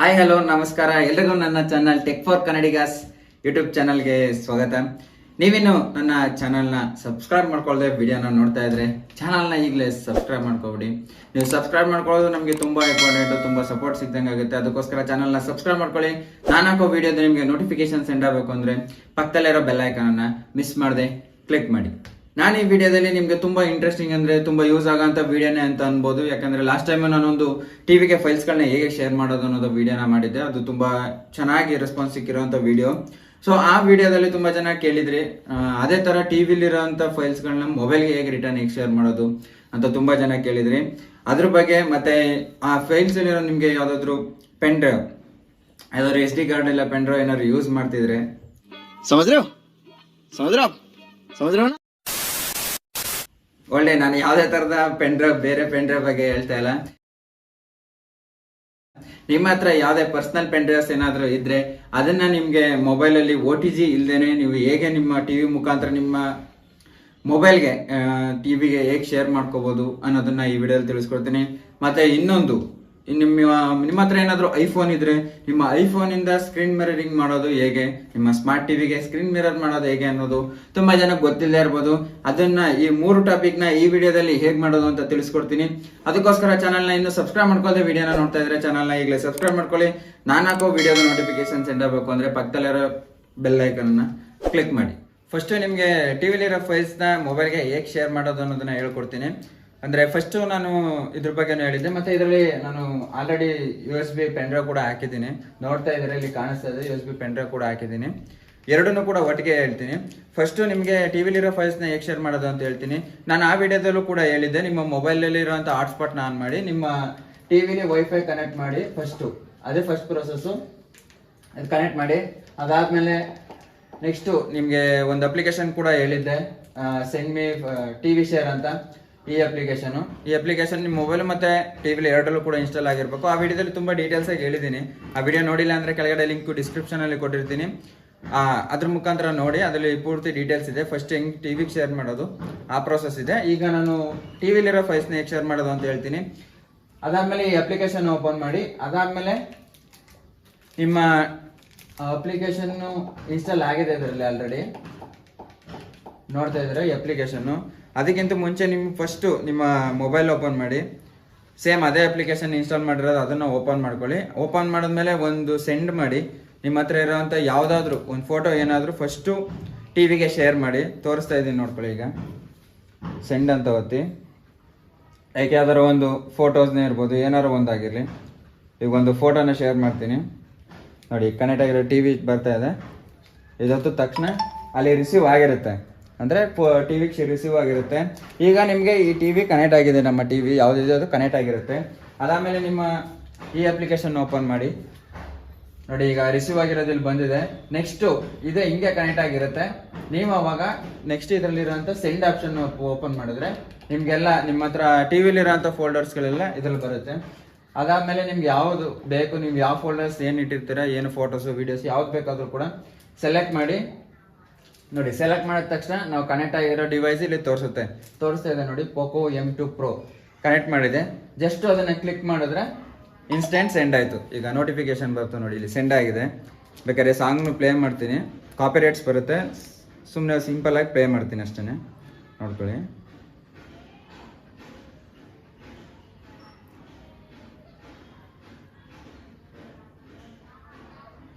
Hi hello ನಮಸ್ಕಾರ ಎಲ್ರಿಗೂ ನನ್ನ channel tech for Kannadigas YouTube ಚಾನಲ್ಗೆ ಸ್ವಾಗತ. ನೀವಿನ್ನು ನನ್ನ ಚಾನಲ್ನ ಸಬ್ಸ್ಕ್ರೈಬ್ ಮಾಡ್ಕೊಳ್ಳದೆ ವಿಡಿಯೋನ ನೋಡ್ತಾ ಇದ್ರೆ ಚಾನಲ್ನ ಈಗಲೇ ಸಬ್ಸ್ಕ್ರೈಬ್ ಮಾಡ್ಕೊಬಿಡಿ. ನೀವು ಸಬ್ಸ್ಕ್ರೈಬ್ ಮಾಡ್ಕೊಳ್ಳೋದು ನಮಗೆ ತುಂಬಾ ಇಂಪಾರ್ಟೆಂಟ್, ತುಂಬಾ ಸಪೋರ್ಟ್ ಸಿಗ್ದಂಗೆ ಆಗುತ್ತೆ. ಅದಕ್ಕೋಸ್ಕರ ಚಾನಲ್ನ ಸಬ್ಸ್ಕ್ರೈಬ್ ಮಾಡ್ಕೊಳ್ಳಿ. ನಾನು ಹಾಕೋ ವಿಡಿಯೋದ ನಿಮಗೆ ನೋಟಿಫಿಕೇಶನ್ ಸೆಂಡ್ ಆಗಬೇಕು ಅಂದ್ರೆ ಪಕ್ಕದಲ್ಲಿರೋ ಬೆಲ್ ಐಕಾನ್ ಮಿಸ್ ಮಾಡದೆ ಕ್ಲಿಕ್ ಮಾಡಿ. ನಾನು ಈ ವಿಡಿಯೋದಲ್ಲಿ ನಿಮಗೆ ತುಂಬಾ ಇಂಟ್ರೆಸ್ಟಿಂಗ್ ಅಂದ್ರೆ ತುಂಬಾ ಯೂಸ್ ಆಗೋಂಥ ವಿಡಿಯೋನೇ ಅಂತ ಅನ್ಬೋದು. ಯಾಕಂದ್ರೆ ಲಾಸ್ಟ್ ಟೈಮ್ ನಾನೊಂದು ಟಿವಿಗೆ ಫೈಲ್ಸ್ಗಳನ್ನ ಹೇಗೆ ಶೇರ್ ಮಾಡೋದು ಅನ್ನೋದು ವಿಡಿಯೋನ ಮಾಡಿದ್ದೆ. ಅದು ತುಂಬಾ ಚೆನ್ನಾಗಿ ರೆಸ್ಪಾನ್ಸ್ ಸಿಕ್ಕಿರುವಂತ ವಿಡಿಯೋ. ಸೊ ಆ ವಿಡಿಯೋದಲ್ಲಿ ತುಂಬಾ ಜನ ಕೇಳಿದ್ರಿ ಅದೇ ತರ ಟಿವಿಲಿರೋಂಥ ಫೈಲ್ಸ್ಗಳನ್ನ ಮೊಬೈಲ್ಗೆ ಹೇಗೆ ಶೇರ್ ಮಾಡೋದು ಅಂತ ತುಂಬಾ ಜನ ಕೇಳಿದ್ರಿ. ಅದ್ರ ಬಗ್ಗೆ ಮತ್ತೆ ಆ ಫೈಲ್ಸ್ ಅಲ್ಲಿರೋ ನಿಮ್ಗೆ ಯಾವ್ದಾದ್ರು ಪೆನ್ ಡ್ರೈವ್, ಯಾವ್ದಾದ್ರು SD ಕಾರ್ಡ್ ಇಲ್ಲ ಪೆನ್ ಡ್ರೈವ್ ಏನಾದ್ರು ಯೂಸ್ ಮಾಡ್ತಿದ್ರೆ ಒಳ್ಳೆ, ನಾನು ಯಾವುದೇ ತರದ ಪೆನ್ ಡ್ರೈವ್ ಬೇರೆ ಪೆನ್ ಡ್ರೈವ್ ಬಗ್ಗೆ ಹೇಳ್ತಾ ಇಲ್ಲ. ನಿಮ್ಮ ಹತ್ರ ಯಾವುದೇ ಪರ್ಸನಲ್ ಪೆನ್ ಡ್ರೈವ್ಸ್ ಏನಾದ್ರು ಇದ್ರೆ ಅದನ್ನ ನಿಮ್ಗೆ ಮೊಬೈಲ್ ಅಲ್ಲಿ OTG ಇಲ್ದೇನೆ ನೀವು ಹೇಗೆ ನಿಮ್ಮ ಟಿವಿ ಮುಖಾಂತರ ನಿಮ್ಮ ಮೊಬೈಲ್ಗೆ ಟಿವಿಗೆ ಹೇಗೆ ಶೇರ್ ಮಾಡ್ಕೋಬಹುದು ಅನ್ನೋದನ್ನ ಈ ವಿಡಿಯೋದಲ್ಲಿ ತಿಳಿಸ್ಕೊಡ್ತೀನಿ. ಮತ್ತೆ ಇನ್ನೊಂದು, ನಿಮ್ಮ ಹತ್ರ ಏನಾದ್ರು ಐಫೋನ್ ಇದ್ರೆ ನಿಮ್ಮ ಐಫೋನ್ ಇಂದ ಸ್ಕ್ರೀನ್ ಮಿರರಿಂಗ್ ಮಾಡೋದು ಹೇಗೆ, ನಿಮ್ಮ ಸ್ಮಾರ್ಟ್ ಟಿವಿಗೆ ಸ್ಕ್ರೀನ್ ಮಿರರ್ ಮಾಡೋದು ಹೇಗೆ ಅನ್ನೋದು ತುಂಬಾ ಜನಕ್ಕೆ ಗೊತ್ತಿಲ್ಲದೆ ಇರ್ಬೋದು. ಅದನ್ನ ಈ 3 ಟಾಪಿಕ್ ನ ಈ ವಿಡಿಯೋದಲ್ಲಿ ಹೇಗೆ ಮಾಡೋದು ಅಂತ ತಿಳಿಸ್ಕೊಡ್ತೀನಿ. ಅದಕ್ಕೋಸ್ಕರ ಚಾನಲ್ ನ ಇನ್ನು ಸಬ್ಸ್ಕ್ರೈಬ್ ಮಾಡ್ಕೊಳ್ಳದೆ ವಿಡಿಯೋನ ನೋಡ್ತಾ ಇದ್ರೆ ಚಾನಲ್ ನ ಈಗಲೇ ಸಬ್ಸ್ಕ್ರೈಬ್ ಮಾಡ್ಕೊಳ್ಳಿ. ನಾನು ಹಾಕೋ ವಿಡಿಯೋದ ನೋಟಿಫಿಕೇಶನ್ ಸೆಂಡ್ ಆಗಬೇಕು ಅಂದ್ರೆ ಪಕ್ಕದಲ್ಲಿರೋ ಬೆಲ್ ಐಕನ್ ಕ್ಲಿಕ್ ಮಾಡಿ. ಫಸ್ಟ್ ನಿಮ್ಗೆ ಟಿವಿಲಿರೋ ಫೈಲ್ಸ್ ನ ಮೊಬೈಲ್ಗೆ ಹೇಗೆ ಶೇರ್ ಮಾಡೋದು ಅನ್ನೋದನ್ನ ಹೇಳ್ಕೊಡ್ತೀನಿ. ಅಂದ್ರೆ ಫಸ್ಟ್ ನಾನು ಇದ್ರ ಬಗ್ಗೆ ಹೇಳಿದ್ದೆ, ಮತ್ತೆ ಇದರಲ್ಲಿ ನಾನು ಆಲ್ರೆಡಿ USB ಪೆನ್ ಡ್ರೈವ್ ಕೂಡ ಹಾಕಿದ್ದೀನಿ. ನೋಡ್ತಾ ಇದ್ರೆ ಇಲ್ಲಿ ಕಾಣಿಸ್ತಾ ಇದೆ, USB ಪೆನ್ ಡ್ರೈವ್ ಕೂಡ ಹಾಕಿದ್ದೀನಿ. ಎರಡನ್ನೂ ಕೂಡ ಒಟ್ಟಿಗೆ ಹೇಳ್ತೀನಿ. ಫಸ್ಟ್ ನಿಮಗೆ ಟಿವಿಲಿರೋ ಫೈಲ್ಸ್ನ ಹೇಗೆ ಶೇರ್ ಮಾಡೋದು ಅಂತ ಹೇಳ್ತೀನಿ. ನಾನು ಆ ವಿಡಿಯೋದಲ್ಲೂ ಕೂಡ ಹೇಳಿದ್ದೆ, ನಿಮ್ಮ ಮೊಬೈಲಲ್ಲಿ ಇರುವಂಥ ಹಾಟ್ಸ್ಪಾಟ್ನ ಆನ್ ಮಾಡಿ ನಿಮ್ಮ ಟಿವಿಲಿ ವೈಫೈ ಕನೆಕ್ಟ್ ಮಾಡಿ. ಅದೇ ಫಸ್ಟ್ ಪ್ರೊಸೆಸ್ಸು. ಅದು ಕನೆಕ್ಟ್ ಮಾಡಿ. ಅದಾದ್ಮೇಲೆ ನೆಕ್ಸ್ಟ್ ನಿಮಗೆ ಒಂದು ಅಪ್ಲಿಕೇಶನ್ ಕೂಡ ಹೇಳಿದ್ದೆ, ಸೆಂಡ್ ಮಿ ಟಿವಿ ಶೇರ್ ಅಂತ. ಈ ಅಪ್ಲಿಕೇಶನ್ ನಿಮ್ಮ ಮೊಬೈಲ್ ಮತ್ತೆ ಟಿವಿಲಿ ಎರಡಲ್ಲೂ ಕೂಡ ಇನ್ಸ್ಟಾಲ್ ಆಗಿರ್ಬೇಕು. ಆ ವಿಡಿಯೋದಲ್ಲಿ ತುಂಬಾ ಡೀಟೇಲ್ಸ್ ಆಗಿ ಹೇಳಿದ್ದೀನಿ. ಆ ವಿಡಿಯೋ ನೋಡಿಲ್ಲ ಅಂದ್ರೆ ಕೆಳಗಡೆ ಲಿಂಕ್ ಡಿಸ್ಕ್ರಿಪ್ಷನ್ ಅಲ್ಲಿ ಕೊಟ್ಟಿರ್ತೀನಿ, ಅದ್ರ ಮುಖಾಂತರ ನೋಡಿ. ಅದರಲ್ಲಿ ಪೂರ್ತಿ ಡೀಟೇಲ್ಸ್ ಇದೆ. ಫಸ್ಟ್ ಹೆಂಗ್ ಟಿವಿಗೆ ಶೇರ್ ಮಾಡೋದು ಆ ಪ್ರೋಸೆಸ್ ಇದೆ. ಈಗ ನಾನು ಟಿವಿಲಿರೋ ಫೈಲ್ಸ್ನ ಹೇಗೆ ಶೇರ್ ಮಾಡೋದು ಅಂತ ಹೇಳ್ತೀನಿ. ಅದಾದ್ಮೇಲೆ ಈ ಅಪ್ಲಿಕೇಶನ್ ಓಪನ್ ಮಾಡಿ. ಅದಾದ್ಮೇಲೆ ನಿಮ್ಮ ಅಪ್ಲಿಕೇಶನ್ ಇನ್ಸ್ಟಾಲ್ ಆಗಿದೆ ಇದರಲ್ಲಿ ಆಲ್ರೆಡಿ ನೋಡ್ತಾ ಇದ್ರೆ ಈ ಅಪ್ಲಿಕೇಶನ್. ಅದಕ್ಕಿಂತ ಮುಂಚೆ ಫಸ್ಟ್ ನಿಮ್ಮ ಮೊಬೈಲ್ ಓಪನ್ ಮಾಡಿ. ಸೇಮ್ ಅದೇ ಅಪ್ಲಿಕೇಶನ್ ಇನ್ಸ್ಟಾಲ್ ಮಾಡಿರೋದು ಅದನ್ನು ಓಪನ್ ಮಾಡ್ಕೊಳ್ಳಿ. ಓಪನ್ ಮಾಡಿದ್ಮೇಲೆ ಒಂದು ಸೆಂಡ್ ಮಾಡಿ. ನಿಮ್ಮ ಹತ್ರ ಇರೋವಂಥ ಯಾವುದಾದ್ರೂ ಒಂದು ಫೋಟೋ ಏನಾದರೂ ಫಸ್ಟು ಟಿವಿಗೆ ಶೇರ್ ಮಾಡಿ. ತೋರಿಸ್ತಾ ಇದ್ದೀನಿ ನೋಡ್ಕೊಳ್ಳಿ. ಈಗ ಸೆಂಡ್ ಅಂತ ಒತ್ತಿ. ಯಾಕೆ ಯಾವ್ದಾರು ಒಂದು ಫೋಟೋಸ್ನೇ ಇರ್ಬೋದು, ಏನಾದ್ರು ಒಂದಾಗಿರಲಿ. ಈಗ ಒಂದು ಫೋಟೋನ ಶೇರ್ ಮಾಡ್ತೀನಿ ನೋಡಿ. ಕನೆಕ್ಟ್ ಆಗಿರೋ ಟಿವಿ ಬರ್ತಾ ಇದೆ. ಇದೊತ್ತು ತಕ್ಷಣ ಅಲ್ಲಿ ರಿಸೀವ್ ಆಗಿರುತ್ತೆ, ಅಂದರೆ ಟಿವಿಗೆ ರಿಸೀವ್ ಆಗಿರುತ್ತೆ. ಈಗ ನಿಮಗೆ ಈ ಟಿವಿ ಕನೆಕ್ಟ್ ಆಗಿದೆ. ನಮ್ಮ ಟಿವಿ ಯಾವುದಿದೆ ಅದು ಕನೆಕ್ಟ್ ಆಗಿರುತ್ತೆ. ಅದಾದಮೇಲೆ ನಿಮ್ಮ ಈ ಅಪ್ಲಿಕೇಶನ್ ಓಪನ್ ಮಾಡಿ ನೋಡಿ. ಈಗ ರಿಸೀವ್ ಆಗಿರೋದು ಇಲ್ಲಿ ಬಂದಿದೆ. ನೆಕ್ಸ್ಟು ಇದೆ ಹಿಂಗೆ ಕನೆಕ್ಟ್ ಆಗಿರುತ್ತೆ. ನೀವು ಅವಾಗ ನೆಕ್ಸ್ಟ್ ಇದರಲ್ಲಿರೋಂಥ ಸೆಂಡ್ ಆಪ್ಷನ್ ಓಪನ್ ಮಾಡಿದ್ರೆ ನಿಮಗೆಲ್ಲ ನಿಮ್ಮ ಹತ್ರ ಟಿವಿಲಿರೋಂಥ ಫೋಲ್ಡರ್ಸ್ಗಳೆಲ್ಲ ಇದರಲ್ಲಿ ಬರುತ್ತೆ. ಅದಾದಮೇಲೆ ನಿಮ್ಗೆ ಯಾವುದು ಬೇಕು, ನೀವು ಯಾವ ಫೋಲ್ಡರ್ಸ್ ಏನು ಇಟ್ಟಿರ್ತೀರ, ಏನು ಫೋಟೋಸು ವೀಡಿಯೋಸ್ ಯಾವ್ದು ಬೇಕಾದರೂ ಕೂಡ ಸೆಲೆಕ್ಟ್ ಮಾಡಿ. ನೋಡಿ, ಸೆಲೆಕ್ಟ್ ಮಾಡಿದ ತಕ್ಷಣ ನಾವು ಕನೆಕ್ಟ್ ಆಗಿರೋ ಡಿವೈಸ್ ಇಲ್ಲಿ ತೋರಿಸ್ತಾ ಇದೆ ನೋಡಿ. ಪೋಕೋ M2 Pro ಕನೆಕ್ಟ್ ಮಾಡಿದೆ. ಜಸ್ಟ್ ಅದನ್ನ ಕ್ಲಿಕ್ ಮಾಡಿದ್ರೆ ಇನ್ಸ್ಟೆಂಟ್ ಸೆಂಡ್ ಆಯಿತು. ಈಗ ನೋಟಿಫಿಕೇಶನ್ ಬರ್ತು ನೋಡಿ, ಇಲ್ಲಿ ಸೆಂಡ್ ಆಗಿದೆ. ಬೇಕಾದ್ರೆ ಸಾಂಗ್ನು ಪ್ಲೇ ಮಾಡ್ತೀನಿ, ಕಾಪಿ ರೈಟ್ಸ್ ಬರುತ್ತೆ. ಸುಮ್ಮನೆ ಸಿಂಪಲ್ ಆಗಿ ಪ್ಲೇ ಮಾಡ್ತೀನಿ ಅಷ್ಟೇ, ನೋಡ್ಕೊಳ್ಳಿ.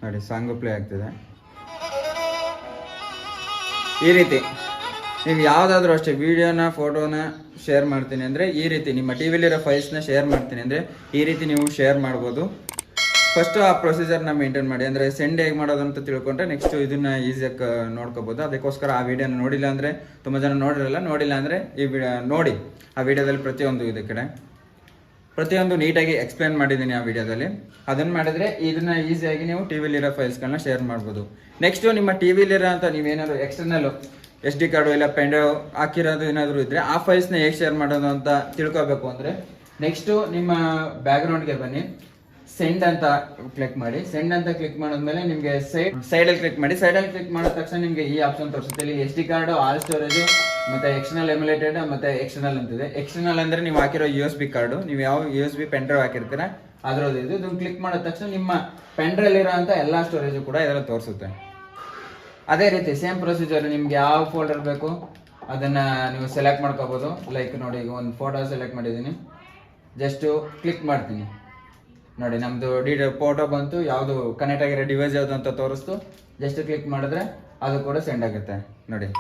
ನೋಡಿ, ಸಾಂಗು ಪ್ಲೇ ಆಗ್ತಿದೆ. ಈ ರೀತಿ ನೀವು ಯಾವುದಾದ್ರೂ ಅಷ್ಟೇ ವಿಡಿಯೋನ ಫೋಟೋನ ಶೇರ್ ಮಾಡ್ತೀನಿ ಅಂದರೆ ಈ ರೀತಿ ನಿಮ್ಮ ಟಿವಿಲಿರೋ ಫೈಲ್ಸ್ನ ಶೇರ್ ಮಾಡ್ತೀನಿ ಅಂದರೆ ಈ ರೀತಿ ನೀವು ಶೇರ್ ಮಾಡ್ಬೋದು. ಫಸ್ಟು ಆ ಪ್ರೊಸೀಜರ್ನ ಮೇಂಟೈನ್ ಮಾಡಿ. ಅಂದರೆ ಸೆಂಡ್ ಹೇಗೆ ಮಾಡೋದು ಅಂತ ತಿಳ್ಕೊಂಡ್ರೆ ನೆಕ್ಸ್ಟ್ ಇದನ್ನ ಈಸಿಯಾಗಿ ನೋಡ್ಕೋಬೋದು. ಅದಕ್ಕೋಸ್ಕರ ಆ ವಿಡಿಯೋನ ನೋಡಿಲ್ಲ ಅಂದರೆ, ತುಂಬ ಜನ ನೋಡಿಲ್ಲ ಅಂದರೆ ಈ ವಿಡಿಯೋ ನೋಡಿ. ಆ ವಿಡಿಯೋದಲ್ಲಿ ಪ್ರತಿಯೊಂದು ಇದೆ ಕಡೆ ಪ್ರತಿಯೊಂದು ನೀಟಾಗಿ ಎಕ್ಸ್ಪ್ಲೇನ್ ಮಾಡಿದ್ದೀನಿ ಆ ವಿಡಿಯೋದಲ್ಲಿ. ಅದನ್ನು ಮಾಡಿದ್ರೆ ಇದನ್ನ ಈಸಿಯಾಗಿ ನೀವು ಟಿವಿಲಿರೋ ಫೈಲ್ಸ್ಗಳನ್ನ ಶೇರ್ ಮಾಡ್ಬೋದು. ನೆಕ್ಸ್ಟು ನಿಮ್ಮ ಟಿವಿಲಿರೋ ಅಂತ ನೀವೇನಾದ್ರು ಎಕ್ಸ್ಟರ್ನಲ್ SD ಕಾರ್ಡು ಇಲ್ಲ ಪೆನ್ ಡ್ರೈವ್ ಹಾಕಿರೋದು ಏನಾದರೂ ಇದ್ರೆ ಆ ಫೈಲ್ಸ್ನ ಹೇಗೆ ಶೇರ್ ಮಾಡೋದು ಅಂತ ತಿಳ್ಕೊಬೇಕು ಅಂದರೆ ನೆಕ್ಸ್ಟು ನಿಮ್ಮ ಬ್ಯಾಕ್ಗ್ರೌಂಡ್ಗೆ ಬನ್ನಿ. ಸೆಂಡ್ ಅಂತ ಕ್ಲಿಕ್ ಮಾಡಿ. ಸೆಂಡ್ ಅಂತ ಕ್ಲಿಕ್ ಮಾಡಿದ್ಮೇಲೆ ನಿಮಗೆ ಸೈಡಲ್ಲಿ ಕ್ಲಿಕ್ ಮಾಡಿ. ಸೈಡಲ್ಲಿ ಕ್ಲಿಕ್ ಮಾಡಿದ ತಕ್ಷಣ ನಿಮಗೆ ಈ ಆಪ್ಷನ್ ತೋರಿಸುತ್ತೆ. ಇಲ್ಲಿ SD ಕಾರ್ಡು, ಆಲ್ ಸ್ಟೋರೇಜು, ಮತ್ತೆ ಎಕ್ಸ್ಟರ್ನಲ್ ಎಮ್ಯುಲೇಟೆಡ್, ಮತ್ತೆ ಎಕ್ಸ್ಟರ್ನಲ್ ಅಂತಿದೆ. ಎಕ್ಸ್ಟರ್ನಲ್ ಅಂದ್ರೆ ನೀವು ಹಾಕಿರೋ USB ಕಾರ್ಡು, ನೀವು ಯಾವ USB ಪೆನ್ ಡ್ರೈವ್ ಹಾಕಿರ್ತೀರ ಅದ್ರದ್ದು ಇದನ್ನ ಕ್ಲಿಕ್ ಮಾಡಿದ ತಕ್ಷಣ ನಿಮ್ಮ ಪೆನ್ ಡ್ರೈವ್ ಇರೋಂಥ ಎಲ್ಲ ಸ್ಟೋರೇಜು ಕೂಡ ಇದರಲ್ಲಿ ತೋರಿಸುತ್ತೆ. ಅದೇ ರೀತಿ ಸೇಮ್ ಪ್ರೊಸೀಜರ್, ನಿಮ್ಗೆ ಯಾವ ಫೋಲ್ಡರ್ ಬೇಕು ಅದನ್ನ ನೀವು ಸೆಲೆಕ್ಟ್ ಮಾಡ್ಕೋಬಹುದು. ಲೈಕ್ ನೋಡಿ, ಈಗ ಒಂದು ಫೋಟೋ ಸೆಲೆಕ್ಟ್ ಮಾಡಿದ್ದೀನಿ, ಜಸ್ಟ್ ಕ್ಲಿಕ್ ಮಾಡ್ತೀನಿ ನೋಡಿ, ನಮ್ದು ಫೋಟೋ ಬಂತು, ಯಾವುದು ಕನೆಕ್ಟ್ ಆಗಿರೋ ಡಿವೈಸ್ ಯಾವುದು ಅಂತ ತೋರಿಸ್ತು. ಜಸ್ಟ್ ಕ್ಲಿಕ್ ಮಾಡಿದ್ರೆ ಅದು ಕೂಡ ಸೆಂಡ್ ಆಗುತ್ತೆ ನೋಡಿ,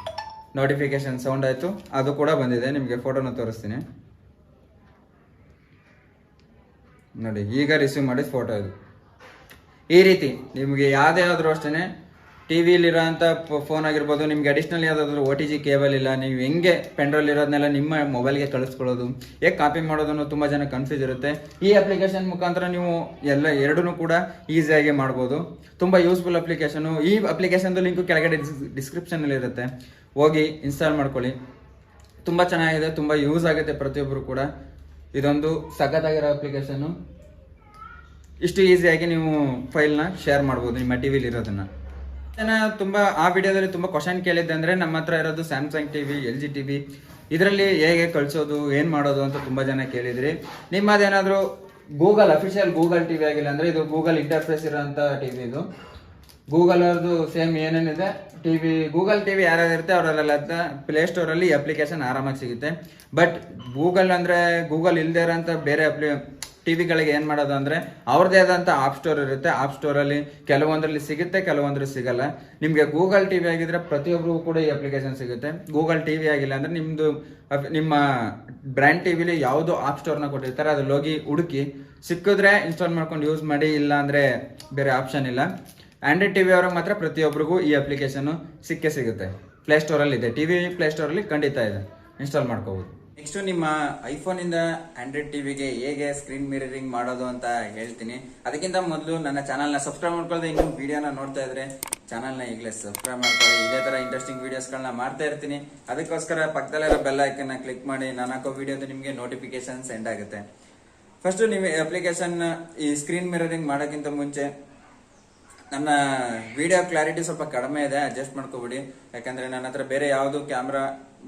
ನೋಟಿಫಿಕೇಶನ್ ಸೌಂಡ್ ಆಯಿತು, ಅದು ಕೂಡ ಬಂದಿದೆ. ನಿಮಗೆ ಫೋಟೋನ ತೋರಿಸ್ತೀನಿ ನೋಡಿ, ಈಗ ರಿಸೀವ್ ಮಾಡಿದ ಫೋಟೋ ಇದು. ಈ ರೀತಿ ನಿಮಗೆ ಯಾವುದೇ ಆದರೂ ಅಷ್ಟೇ ಟಿ ವಿಲಿರೋಂಥ ಫೋನ್ ಆಗಿರ್ಬೋದು, ನಿಮ್ಗೆ ಅಡಿಷ್ನಲ್ ಯಾವುದಾದ್ರೂ OTG ಕೇಬಲ್ ಇಲ್ಲ, ನೀವು ಹೆಂಗೆ ಪೆನ್ಡ್ರೈವ್ ಇರೋದನ್ನೆಲ್ಲ ನಿಮ್ಮ ಮೊಬೈಲ್ಗೆ ಕಳಿಸ್ಕೊಳ್ಳೋದು, ಹೇಗೆ ಕಾಪಿ ಮಾಡೋದನ್ನು ತುಂಬ ಜನ ಕನ್ಫ್ಯೂಸ್ ಇರುತ್ತೆ. ಈ ಅಪ್ಲಿಕೇಶನ್ ಮುಖಾಂತರ ನೀವು ಎರಡೂ ಕೂಡ ಈಸಿಯಾಗಿ ಮಾಡ್ಬೋದು. ತುಂಬ ಯೂಸ್ಫುಲ್ ಅಪ್ಲಿಕೇಶನು. ಈ ಅಪ್ಲಿಕೇಶನ್ದು ಲಿಂಕು ಕೆಳಗಡೆ ಡಿಸ್ಕ್ರಿಪ್ಷನಲ್ಲಿ ಇರುತ್ತೆ, ಹೋಗಿ ಇನ್ಸ್ಟಾಲ್ ಮಾಡ್ಕೊಳ್ಳಿ. ತುಂಬ ಚೆನ್ನಾಗಿದೆ, ತುಂಬ ಯೂಸ್ ಆಗುತ್ತೆ ಪ್ರತಿಯೊಬ್ಬರು ಕೂಡ. ಇದೊಂದು ಸಖತ್ತಾಗಿರೋ ಅಪ್ಲಿಕೇಶನ್ನು. ಇಷ್ಟು ಈಸಿಯಾಗಿ ನೀವು ಫೈಲ್ನ ಶೇರ್ ಮಾಡ್ಬೋದು ನಿಮ್ಮ ಟಿವಿಲಿ ಇರೋದನ್ನ. ತುಂಬ ಆ ವಿಡಿಯೋದಲ್ಲಿ ತುಂಬ ಕ್ವಶನ್ ಕೇಳಿದ್ದೆ ಅಂದರೆ, ನಮ್ಮ ಹತ್ರ ಇರೋದು ಸ್ಯಾಮ್ಸಂಗ್ ಟಿವಿ, LG ಟಿವಿ, ಇದರಲ್ಲಿ ಹೇಗೆ ಕಳಿಸೋದು, ಏನು ಮಾಡೋದು ಅಂತ ತುಂಬ ಜನ ಕೇಳಿದ್ರಿ. ನಿಮ್ಮದೇನಾದರೂ ಗೂಗಲ್ ಅಫಿಷಿಯಲ್ ಗೂಗಲ್ ಟಿವಿ ಆಗಿಲ್ಲ ಅಂದರೆ, ಇದು ಗೂಗಲ್ ಇಂಟರ್ಫೇಸ್ ಇರೋಂಥ ಟಿವಿ. ಇದು ಗೂಗಲ್ ಅವ್ರದ್ದು ಸೇಮ್ ಏನೇನಿದೆ ಟಿವಿ, ಗೂಗಲ್ ಟಿವಿ ಯಾರ್ಯಾರಿರುತ್ತೆ ಅವರೆಲ್ಲ ಪ್ಲೇಸ್ಟೋರಲ್ಲಿ ಅಪ್ಲಿಕೇಶನ್ ಆರಾಮಾಗಿ ಸಿಗುತ್ತೆ. ಬಟ್ ಗೂಗಲ್ ಅಂದರೆ ಗೂಗಲ್ ಇಲ್ಲದೆ ಇರೋಂಥ ಬೇರೆ ಟಿವಿಗಳಿಗೆ ಏನು ಮಾಡೋದು ಅಂದರೆ, ಅವ್ರದ್ದೇ ಆದಂಥ ಆಪ್ ಸ್ಟೋರ್ ಇರುತ್ತೆ. ಆಪ್ ಸ್ಟೋರಲ್ಲಿ ಕೆಲವೊಂದರಲ್ಲಿ ಸಿಗುತ್ತೆ, ಕೆಲವೊಂದ್ರಲ್ಲಿ ಸಿಗಲ್ಲ. ನಿಮಗೆ ಗೂಗಲ್ ಟಿವಿ ಆಗಿದ್ರೆ ಪ್ರತಿಯೊಬ್ಬರಿಗೂ ಕೂಡ ಈ ಅಪ್ಲಿಕೇಶನ್ ಸಿಗುತ್ತೆ. ಗೂಗಲ್ ಟಿವಿ ಆಗಿಲ್ಲ ಅಂದರೆ ನಿಮ್ಮ ಬ್ರ್ಯಾಂಡ್ ಟಿವಿಲಿ ಯಾವುದು ಆಪ್ ಸ್ಟೋರ್ನ ಕೊಟ್ಟಿರ್ತಾರೆ ಅದ್ರಲ್ಲಿ ಹೋಗಿ ಹುಡುಕಿ, ಸಿಕ್ಕಿದ್ರೆ ಇನ್ಸ್ಟಾಲ್ ಮಾಡ್ಕೊಂಡು ಯೂಸ್ ಮಾಡಿ, ಇಲ್ಲ ಅಂದರೆ ಬೇರೆ ಆಪ್ಷನ್ ಇಲ್ಲ. ಆಂಡ್ರಾಯ್ಡ್ ಟಿವಿ ಅವ್ರಿಗೆ ಮಾತ್ರ ಪ್ರತಿಯೊಬ್ಬರಿಗೂ ಈ ಅಪ್ಲಿಕೇಶನ್ ಸಿಕ್ಕೇ ಸಿಗುತ್ತೆ. ಪ್ಲೇಸ್ಟೋರಲ್ಲಿ ಇದೆ, ಟಿವಿ ಪ್ಲೇಸ್ಟೋರಲ್ಲಿ ಖಂಡಿತ ಇದೆ, ಇನ್ಸ್ಟಾಲ್ ಮಾಡ್ಕೋಬೋದು. ನೆಕ್ಸ್ಟ್ ನಿಮ್ಮ ಐಫೋನಿಂದ ಆಂಡ್ರಾಯ್ಡ್ ಟಿವಿಗೆ ಹೇಗೆ ಸ್ಕ್ರೀನ್ ಮಿರರಿಂಗ್ ಮಾಡೋದು ಅಂತ ಹೇಳ್ತೀನಿ. ಅದಕ್ಕಿಂತ ಮೊದಲು ನನ್ನ ಚಾನಲ್ನ ಸಬ್ಸ್ಕ್ರೈಬ್ ಮಾಡ್ಕೊಳ್ಳದೆ ಇನ್ನೂ ವಿಡಿಯೋನ ನೋಡ್ತಾ ಇದ್ರೆ ಚಾನಲ್ನ ಈಗಲೇ ಸಬ್ಸ್ಕ್ರೈಬ್ ಮಾಡ್ಕೊಳ್ಳಿ. ಇದೇ ಥರ ಇಂಟ್ರೆಸ್ಟಿಂಗ್ ವಿಡಿಯೋಸ್ಗಳನ್ನ ಮಾಡ್ತಾ ಇರ್ತೀನಿ. ಅದಕ್ಕೋಸ್ಕರ ಪಕ್ಕದಲ್ಲಿರೋ ಬೆಲ್ ಐಕನ್ನ ಕ್ಲಿಕ್ ಮಾಡಿ, ನಾನು ಹಾಕೋ ವಿಡಿಯೋದು ನಿಮಗೆ ನೋಟಿಫಿಕೇಶನ್ ಸೆಂಡ್ ಆಗುತ್ತೆ. ಫಸ್ಟ್ ನೀವು ಅಪ್ಲಿಕೇಶನ್ ಈ ಸ್ಕ್ರೀನ್ ಮಿರರಿಂಗ್ ಮಾಡೋಕ್ಕಿಂತ ಮುಂಚೆ ನನ್ನ ವಿಡಿಯೋ ಕ್ಲಾರಿಟಿ ಸ್ವಲ್ಪ ಕಡಿಮೆ ಇದೆ, ಅಡ್ಜಸ್ಟ್ ಮಾಡ್ಕೋಬಿಡಿ. ಯಾಕಂದ್ರೆ ನನ್ನ ಹತ್ರ ಬೇರೆ ಯಾವುದು ಕ್ಯಾಮ್ರಾ,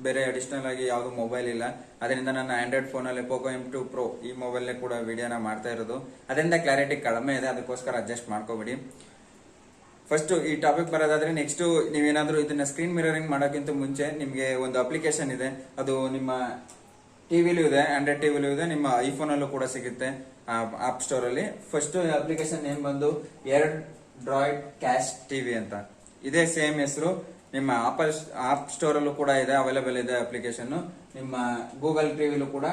ಬೇರೆ ಅಡಿಷನಲ್ ಆಗಿ ಯಾವುದು ಮೊಬೈಲ್ ಇಲ್ಲ. ಅದರಿಂದ ನನ್ನ ಆಂಡ್ರಾಯ್ಡ್ ಫೋನಲ್ಲಿ Poco M2 Pro ಈ ಮೊಬೈಲ್ ಕೂಡ ವಿಡಿಯೋನ ಮಾಡ್ತಾ ಇರೋದು. ಅದರಿಂದ ಕ್ಲಾರಿಟಿ ಕಡಿಮೆ ಇದೆ, ಅದಕ್ಕೋಸ್ಕರ ಅಡ್ಜಸ್ಟ್ ಮಾಡ್ಕೋಬಿಡಿ. ಫಸ್ಟ್ ಈ ಟಾಪಿಕ್ ಬರೋದಾದ್ರೆ, ನೆಕ್ಸ್ಟ್ ನೀವೇನಾದ್ರೂ ಇದನ್ನ ಸ್ಕ್ರೀನ್ ಮಿರರಿಂಗ್ ಮಾಡೋಕ್ಕಿಂತ ಮುಂಚೆ ನಿಮಗೆ ಒಂದು ಅಪ್ಲಿಕೇಶನ್ ಇದೆ, ಅದು ನಿಮ್ಮ ಟಿವಿಲೂ ಇದೆ, ಆಂಡ್ರಾಯ್ಡ್ ಟಿವಿಲೂ ಇದೆ, ನಿಮ್ಮ ಐಫೋನಲ್ಲೂ ಕೂಡ ಸಿಗುತ್ತೆ ಆಪ್ ಸ್ಟೋರ್ ಅಲ್ಲಿ. ಫಸ್ಟ್ ಅಪ್ಲಿಕೇಶನ್ ನೇಮ್ ಬಂದು ಏರ್ಡ್ರಾಯ್ಡ್ ಕ್ಯಾಶ್ ಟಿವಿ ಅಂತ. ಇದೇ ಸೇಮ್ ಹೆಸರು ನಿಮ್ಮ ಆಪ್ ಸ್ಟೋರ್ ಅಲ್ಲೂ ಕೂಡ ಇದೆ, ಅವೈಲೇಬಲ್ ಇದೆ ಅಪ್ಲಿಕೇಶನ್. ನಿಮ್ಮ ಗೂಗಲ್ ಟಿವಿಲೂ ಕೂಡ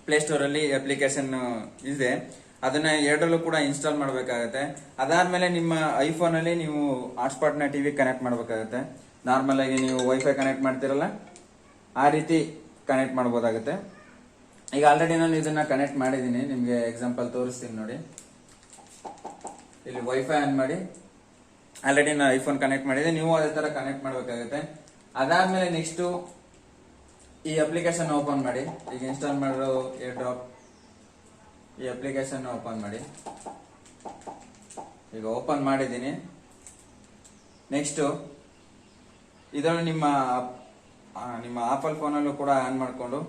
ಪ್ಲೇ ಸ್ಟೋರ್ ಅಲ್ಲಿ ಅಪ್ಲಿಕೇಶನ್ ಇದೆ. ಅದನ್ನ ಎರಡರಲ್ಲೂ ಕೂಡ ಇನ್ಸ್ಟಾಲ್ ಮಾಡಬೇಕಾಗುತ್ತೆ. ಅದಾದ್ಮೇಲೆ ನಿಮ್ಮ ಐಫೋನ್ ಅಲ್ಲಿ ನೀವು ಹಾಟ್ಸ್ಪಾಟ್ ನ ಟಿವಿ ಕನೆಕ್ಟ್ ಮಾಡಬೇಕಾಗುತ್ತೆ. ನಾರ್ಮಲ್ ಆಗಿ ನೀವು ವೈಫೈ ಕನೆಕ್ಟ್ ಮಾಡ್ತಿರಲ್ಲ, ಆ ರೀತಿ ಕನೆಕ್ಟ್ ಮಾಡಬಹುದಾಗುತ್ತೆ. ಈಗ ಆಲ್ರೆಡಿ ನಾನು ಇದನ್ನ ಕನೆಕ್ಟ್ ಮಾಡಿದ್ದೀನಿ, ನಿಮ್ಗೆ ಎಕ್ಸಾಂಪಲ್ ತೋರಿಸ್ತೀನಿ ನೋಡಿ. ಇಲ್ಲಿ ವೈಫೈ ಆನ್ ಮಾಡಿ, ಆಲ್ರೆಡಿ ನಾನು ಐಫೋನ್ ಕನೆಕ್ಟ್ ಮಾಡಿದೆ, ನೀವು ಅದೇ ತರ ಕನೆಕ್ಟ್ ಮಾಡಬೇಕಾಗುತ್ತೆ. ಅದಾದ್ಮೇಲೆ ನೆಕ್ಸ್ಟ್ ಈ ಅಪ್ಲಿಕೇಶನ್ ಓಪನ್ ಮಾಡಿ. ಈಗ ಇನ್ಸ್ಟಾಲ್ ಮಾಡಿರೋ ಏರ್ ಡ್ರಾಪ್ ಈ ಅಪ್ಲಿಕೇಶನ್ ಓಪನ್ ಮಾಡಿ. ಈಗ ಓಪನ್ ಮಾಡಿದ್ದೀನಿ. ನೆಕ್ಸ್ಟ್ ಇದರಲ್ಲಿ ನಿಮ್ಮ ಆಪಲ್ ಫೋನಲ್ಲೂ ಕೂಡ ಆನ್ ಮಾಡಿಕೊಂಡು,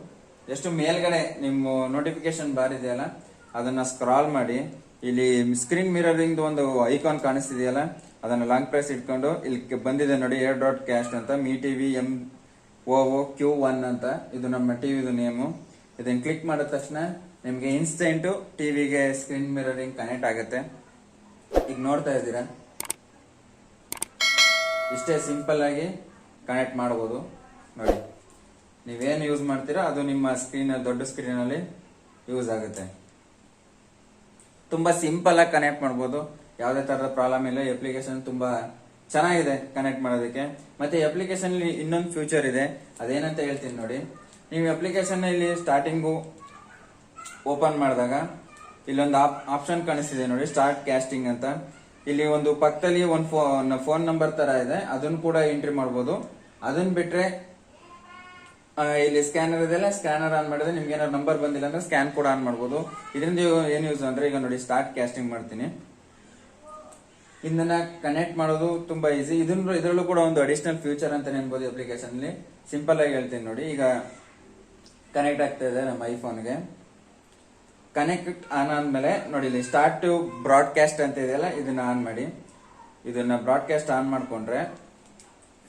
ಎಷ್ಟು ಮೇಲ್ಗಡೆ ನಿಮ್ಮ ನೋಟಿಫಿಕೇಶನ್ ಬಾರ್ ಇದೆಯಲ್ಲ ಅದನ್ನ ಸ್ಕ್ರಾಲ್ ಮಾಡಿ, ಇಲ್ಲಿ ಸ್ಕ್ರೀನ್ ಮಿರರಿಂಗ್ ಒಂದು ಐಕಾನ್ ಕಾಣಿಸ್ತಿದೆಯಲ್ಲ ಅದನ್ನ ಲಾಂಗ್ ಪ್ರೆಸ್ ಇಟ್ಕೊಂಡು ಇಲ್ಲಿ ಬಂದಿದೆ ನೋಡಿ, ಏರ್ ಡಾಟ್ ಕ್ಯಾಶ್ ಅಂತ, ಮೀ ಟಿವಿ MOOQ1 ಅಂತ. ಇದು ನಮ್ಮ ಟಿವಿದು ನೇಮು. ಇದನ್ನ ಕ್ಲಿಕ್ ಮಾಡಿದ ತಕ್ಷಣ ನಿಮ್ಗೆ ಇನ್ಸ್ಟೆಂಟ್ ಟಿವಿಗೆ ಸ್ಕ್ರೀನ್ ಮಿರರಿಂಗ್ ಕನೆಕ್ಟ್ ಆಗುತ್ತೆ. ಈಗ ನೋಡ್ತಾ ಇದ್ದೀರಾ, ಇಷ್ಟೇ ಸಿಂಪಲ್ ಆಗಿ ಕನೆಕ್ಟ್ ಮಾಡಬಹುದು ನೋಡಿ. ನೀವೇನು ಯೂಸ್ ಮಾಡ್ತೀರಾ ಅದು ನಿಮ್ಮ ಸ್ಕ್ರೀನ್, ದೊಡ್ಡ ಸ್ಕ್ರೀನ್ ಅಲ್ಲಿ ಯೂಸ್ ಆಗುತ್ತೆ. ತುಂಬಾ ಸಿಂಪಲ್ ಆಗಿ ಕನೆಕ್ಟ್ ಮಾಡಬಹುದು, ಯಾವುದೇ ತರದ ಪ್ರಾಬ್ಲಮ್ ಇಲ್ಲ. ಅಪ್ಲಿಕೇಶನ್ ತುಂಬಾ ಚೆನ್ನಾಗಿದೆ ಕನೆಕ್ಟ್ ಮಾಡೋದಕ್ಕೆ. ಮತ್ತೆ ಅಪ್ಲಿಕೇಶನ್ ಇನ್ನೊಂದು ಫ್ಯೂಚರ್ ಇದೆ, ಅದೇನಂತ ಹೇಳ್ತೀನಿ ನೋಡಿ. ನೀವು ಅಪ್ಲಿಕೇಶನ್ ಇಲ್ಲಿ ಸ್ಟಾರ್ಟಿಂಗು ಓಪನ್ ಮಾಡಿದಾಗ ಇಲ್ಲೊಂದು ಆಪ್ಷನ್ ಕಾಣಿಸ್ತಿದೆ ನೋಡಿ, ಸ್ಟಾರ್ಟ್ ಕ್ಯಾಸ್ಟಿಂಗ್ ಅಂತ. ಇಲ್ಲಿ ಒಂದು ಪಕ್ಕದಲ್ಲಿ ಒಂದು ಫೋನ್ ನಂಬರ್ ತರ ಇದೆ, ಅದನ್ನು ಕೂಡ ಎಂಟ್ರಿ ಮಾಡಬಹುದು. ಅದನ್ನ ಬಿಟ್ರೆ ಇಲ್ಲಿ ಸ್ಕ್ಯಾನರ್ ಇದೆಲ್ಲ, ಸ್ಕ್ಯಾನರ್ ಆನ್ ಮಾಡಿದ್ರೆ ನಿಮ್ಗೆ ಏನಾದ್ರು ನಂಬರ್ ಬಂದಿಲ್ಲ ಅಂದ್ರೆ ಸ್ಕ್ಯಾನ್ ಕೂಡ ಆನ್ ಮಾಡಬಹುದು. ಇದರಿಂದ ಏನ್ ಯೂಸ್ ಅಂದ್ರೆ, ಈಗ ನೋಡಿ ಸ್ಟಾರ್ಟ್ ಕ್ಯಾಸ್ಟಿಂಗ್ ಮಾಡ್ತೀನಿ. ಇದನ್ನ ಕನೆಕ್ಟ್ ಮಾಡೋದು ತುಂಬಾ ಈಸಿ. ಇದರಲ್ಲೂ ಕೂಡ ಒಂದು ಅಡಿಷನಲ್ ಫ್ಯೂಚರ್ ಅಂತ ನೆನ್ಬೋದು ಅಪ್ಲಿಕೇಶನ್ ಅಲ್ಲಿ. ಸಿಂಪಲ್ ಆಗಿ ಹೇಳ್ತೀನಿ ನೋಡಿ. ಈಗ ಕನೆಕ್ಟ್ ಆಗ್ತಾ ಇದೆ ನಮ್ಮ ಐಫೋನ್ಗೆ. ಕನೆಕ್ಟ್ ಆನ್ ಆದ್ಮೇಲೆ ನೋಡಿ ಇಲ್ಲಿ ಸ್ಟಾರ್ಟ್ ಟು ಬ್ರಾಡ್ಕಾಸ್ಟ್ ಅಂತ ಇದೆಯಲ್ಲ, ಇದನ್ನ ಆನ್ ಮಾಡಿ. ಇದನ್ನ ಬ್ರಾಡ್ಕಾಸ್ಟ್ ಆನ್ ಮಾಡ್ಕೊಂಡ್ರೆ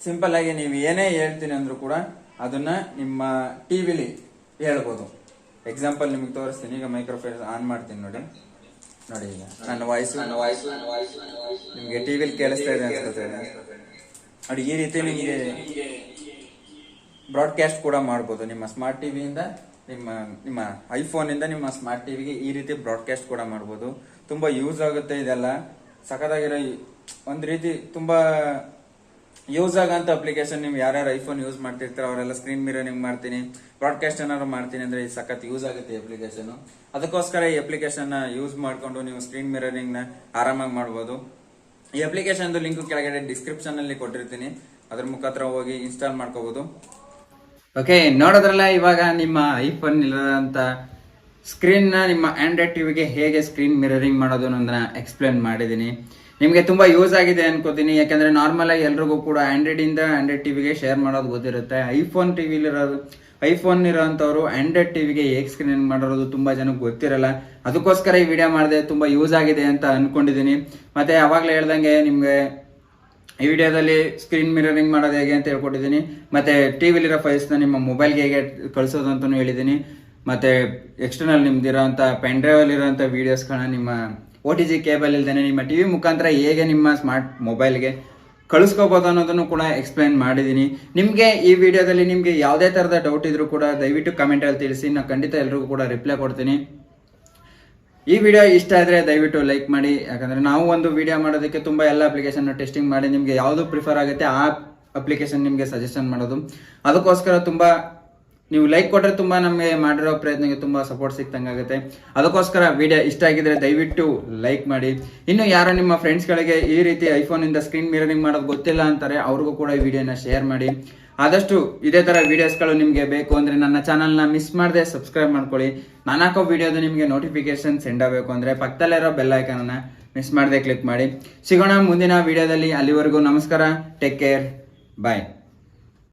ಸಿಂಪಲ್ ಆಗಿ ನೀವು ಏನೇ ಹೇಳ್ತೀನಿ ಅಂದ್ರೂ ಕೂಡ ಅದನ್ನ ನಿಮ್ಮ ಟಿವಿಲಿ ಹೇಳ್ಬೋದು. ಎಕ್ಸಾಂಪಲ್ ನಿಮ್ಗೆ ತೋರಿಸ್ತೀನಿ. ಈಗ ಮೈಕ್ರೋಫೋನ್ ಆನ್ ಮಾಡ್ತೀನಿ ನೋಡಿ. ನೋಡಿ ಈಗ ನನ್ನ ವಾಯ್ಸ್ ನಿಮ್ಗೆ ಟಿವಿಲಿ ಕೇಳಿಸ್ತಾ ಇದೆ ಅನ್ಸುತ್ತೆ ನೋಡಿ. ಈ ರೀತಿ ನಿಮಗೆ ಬ್ರಾಡ್ಕಾಸ್ಟ್ ಕೂಡ ಮಾಡ್ಬೋದು ನಿಮ್ಮ ಸ್ಮಾರ್ಟ್ ಟಿವಿಯಿಂದ, ನಿಮ್ಮ ಐಫೋನ್ ಇಂದ ನಿಮ್ಮ ಸ್ಮಾರ್ಟ್ ಟಿವಿಗೆ ಈ ರೀತಿ ಬ್ರಾಡ್ಕಾಸ್ಟ್ ಕೂಡ ಮಾಡ್ಬೋದು. ತುಂಬಾ ಯೂಸ್ ಆಗುತ್ತೆ ಇದೆಲ್ಲ. ಸಖತ್ತಾಗಿರೋ ಒಂದ್ ರೀತಿ ತುಂಬಾ ಯೂಸ್ ಆಗಂತ ಅಪ್ಲಿಕೇಶನ್. ನೀವು ಯಾರ್ಯಾರು ಐಫೋನ್ ಯೂಸ್ ಮಾಡ್ತಿರ್ತಾರೋ ಅವರೆಲ್ಲ ಸ್ಕ್ರೀನ್ ಮಿರರಿಂಗ್ ಮಾಡ್ತೀನಿ, ಬ್ರಾಡ್ಕಾಸ್ಟ್ ಏನಾದ್ರು ಮಾಡ್ತೀನಿ ಅಂದ್ರೆ ಈ ಸಖತ್ ಯೂಸ್ ಆಗುತ್ತೆ ಈ ಅಪ್ಲಿಕೇಶನ್. ಅದಕ್ಕೋಸ್ಕರ ಈ ಅಪ್ಲಿಕೇಶನ್ ನ ಯೂಸ್ ಮಾಡ್ಕೊಂಡು ನೀವು ಸ್ಕ್ರೀನ್ ಮಿರರಿಂಗ್ ನ ಆರಾಮಾಗಿ ಮಾಡ್ಬೋದು. ಈ ಅಪ್ಲಿಕೇಶನ್ ಲಿಂಕ್ ಕೆಳಗಡೆ ಡಿಸ್ಕ್ರಿಪ್ಷನ್ ಅಲ್ಲಿ ಕೊಟ್ಟಿರ್ತೀನಿ, ಅದ್ರ ಮುಖಾಂತರ ಹೋಗಿ ಇನ್ಸ್ಟಾಲ್ ಮಾಡ್ಕೋಬಹುದು. ಓಕೆ, ನೋಡೋದ್ರಲ್ಲ ಇವಾಗ ನಿಮ್ಮ ಐಫೋನ್ ಇಲ್ಲದಂತ ಸ್ಕ್ರೀನ್ ನ ನಿಮ್ಮ ಆಂಡ್ರಾಯ್ಡ್ ಟಿವಿಗೆ ಹೇಗೆ ಸ್ಕ್ರೀನ್ ಮಿರರಿಂಗ್ ಮಾಡೋದು ಅನ್ನೋದನ್ನ ಎಕ್ಸ್ಪ್ಲೇನ್ ಮಾಡಿದೀನಿ. ನಿಮ್ಗೆ ತುಂಬಾ ಯೂಸ್ ಆಗಿದೆ ಅನ್ಕೋತೀನಿ. ಯಾಕಂದ್ರೆ ನಾರ್ಮಲ್ ಆಗಿ ಎಲ್ರಿಗೂ ಕೂಡ ಆಂಡ್ರಾಯ್ಡ್ ಟಿವಿಗೆ ಶೇರ್ ಮಾಡೋದು ಗೊತ್ತಿರುತ್ತೆ. ಐಫೋನ್ ಇರೋಂಥವ್ರು ಆಂಡ್ರಾಯ್ಡ್ ಟಿವಿಗೆ ಹೇಗೆ ಸ್ಕ್ರೀನ್ ಮಾಡಿರೋದು ತುಂಬಾ ಜನಕ್ಕೆ ಗೊತ್ತಿರಲ್ಲ. ಅದಕ್ಕೋಸ್ಕರ ಈ ವಿಡಿಯೋ ಮಾಡಿದೆ. ತುಂಬಾ ಯೂಸ್ ಆಗಿದೆ ಅಂತ ಅನ್ಕೊಂಡಿದೀನಿ. ಮತ್ತೆ ಅವಾಗ್ಲೇ ಹೇಳ್ದಂಗೆ ನಿಮ್ಗೆ ಈ ವಿಡಿಯೋದಲ್ಲಿ ಸ್ಕ್ರೀನ್ ಮಿರರಿಂಗ್ ಮಾಡೋದು ಹೇಗೆ ಅಂತ ಹೇಳ್ಕೊಟ್ಟಿದ್ದೀನಿ. ಮತ್ತೆ ಟಿವಿಲಿರೋ ಫೈಲ್ಸ್ ನ ನಿಮ್ಮ ಮೊಬೈಲ್ಗೆ ಹೇಗೆ ಕಳಿಸೋದು ಅಂತಾನು ಹೇಳಿದ್ದೀನಿ. ಮತ್ತೆ ಎಕ್ಸ್ಟರ್ನಲ್ ನಿಮ್ದಿರೋಂಥ ಪೆನ್ ಡ್ರೈವ್ ಅಲ್ಲಿ ಇರೋಂಥ ವಿಡಿಯೋಸ್ಗಳನ್ನ ನಿಮ್ಮ OTG ಕೇಬಲ್ ಇಲ್ದೇನೆ ನಿಮ್ಮ ಟಿವಿ ಮುಖಾಂತರ ಹೇಗೆ ನಿಮ್ಮ ಸ್ಮಾರ್ಟ್ ಮೊಬೈಲ್ಗೆ ಕಳಿಸ್ಕೋಬಹುದು ಅನ್ನೋದನ್ನು ಕೂಡ ಎಕ್ಸ್ಪ್ಲೈನ್ ಮಾಡಿದ್ದೀನಿ. ನಿಮಗೆ ಈ ವಿಡಿಯೋದಲ್ಲಿ ನಿಮ್ಗೆ ಯಾವುದೇ ತರದ ಡೌಟ್ ಇದ್ರೂ ಕೂಡ ದಯವಿಟ್ಟು ಕಮೆಂಟ್ ಅಲ್ಲಿ ತಿಳಿಸಿ. ನಾನು ಖಂಡಿತ ಎಲ್ರಿಗೂ ಕೂಡ ರಿಪ್ಲೈ ಕೊಡ್ತೀನಿ. ಈ ವಿಡಿಯೋ ಇಷ್ಟ ಆದ್ರೆ ದಯವಿಟ್ಟು ಲೈಕ್ ಮಾಡಿ. ಯಾಕಂದ್ರೆ ನಾವು ಒಂದು ವಿಡಿಯೋ ಮಾಡೋದಕ್ಕೆ ತುಂಬಾ ಎಲ್ಲ ಅಪ್ಲಿಕೇಶನ್ ಟೆಸ್ಟಿಂಗ್ ಮಾಡಿ ನಿಮ್ಗೆ ಯಾವ್ದು ಪ್ರಿಫರ್ ಆಗುತ್ತೆ ಆ ಅಪ್ಲಿಕೇಶನ್ ನಿಮ್ಗೆ ಸಜೆಷನ್ ಮಾಡೋದು. ಅದಕ್ಕೋಸ್ಕರ ತುಂಬಾ ನೀವು ಲೈಕ್ ಕೊಟ್ರೆ ತುಂಬಾ ನಮಗೆ ಮಾಡಿರೋ ಪ್ರಯತ್ನಕ್ಕೆ ತುಂಬಾ ಸಪೋರ್ಟ್ ಸಿಕ್ತಂಗಾಗುತ್ತೆ. ಅದಕ್ಕೋಸ್ಕರ ವಿಡಿಯೋ ಇಷ್ಟ ಆಗಿದ್ರೆ ದಯವಿಟ್ಟು ಲೈಕ್ ಮಾಡಿ. ಇನ್ನು ಯಾರೋ ನಿಮ್ಮ ಫ್ರೆಂಡ್ಸ್ ಗಳಿಗೆ ಈ ರೀತಿ ಐಫೋನ್ ಇಂದ ಸ್ಕ್ರೀನ್ ಮಿರರಿಂಗ್ ಮಾಡೋದು ಗೊತ್ತಿಲ್ಲ ಅಂತಾರೆ, ಅವ್ರಿಗೂ ಕೂಡ ಈ ವಿಡಿಯೋನ ಶೇರ್ ಮಾಡಿ. ಆದಷ್ಟು ಇದೇ ತರ ವಿಡಿಯೋಸ್ಗಳು ನಿಮ್ಗೆ ಬೇಕು ಅಂದ್ರೆ ನನ್ನ ಚಾನಲ್ನ ಮಿಸ್ ಮಾಡದೆ ಸಬ್ಸ್ಕ್ರೈಬ್ ಮಾಡ್ಕೊಳ್ಳಿ. ನಾನು ಹಾಕೋ ವಿಡಿಯೋದು ನಿಮ್ಗೆ ನೋಟಿಫಿಕೇಶನ್ ಸೆಂಡ್ ಆಗಬೇಕು ಅಂದ್ರೆ ಪಕ್ಕದಲ್ಲಿರೋ ಬೆಲ್ ಐಕಾನ್ ಅನ್ನ ಮಿಸ್ ಮಾಡದೆ ಕ್ಲಿಕ್ ಮಾಡಿ. ಸಿಗೋಣ ಮುಂದಿನ ವಿಡಿಯೋದಲ್ಲಿ. ಅಲ್ಲಿವರೆಗೂ ನಮಸ್ಕಾರ, ಟೇಕ್ ಕೇರ್, ಬಾಯ್.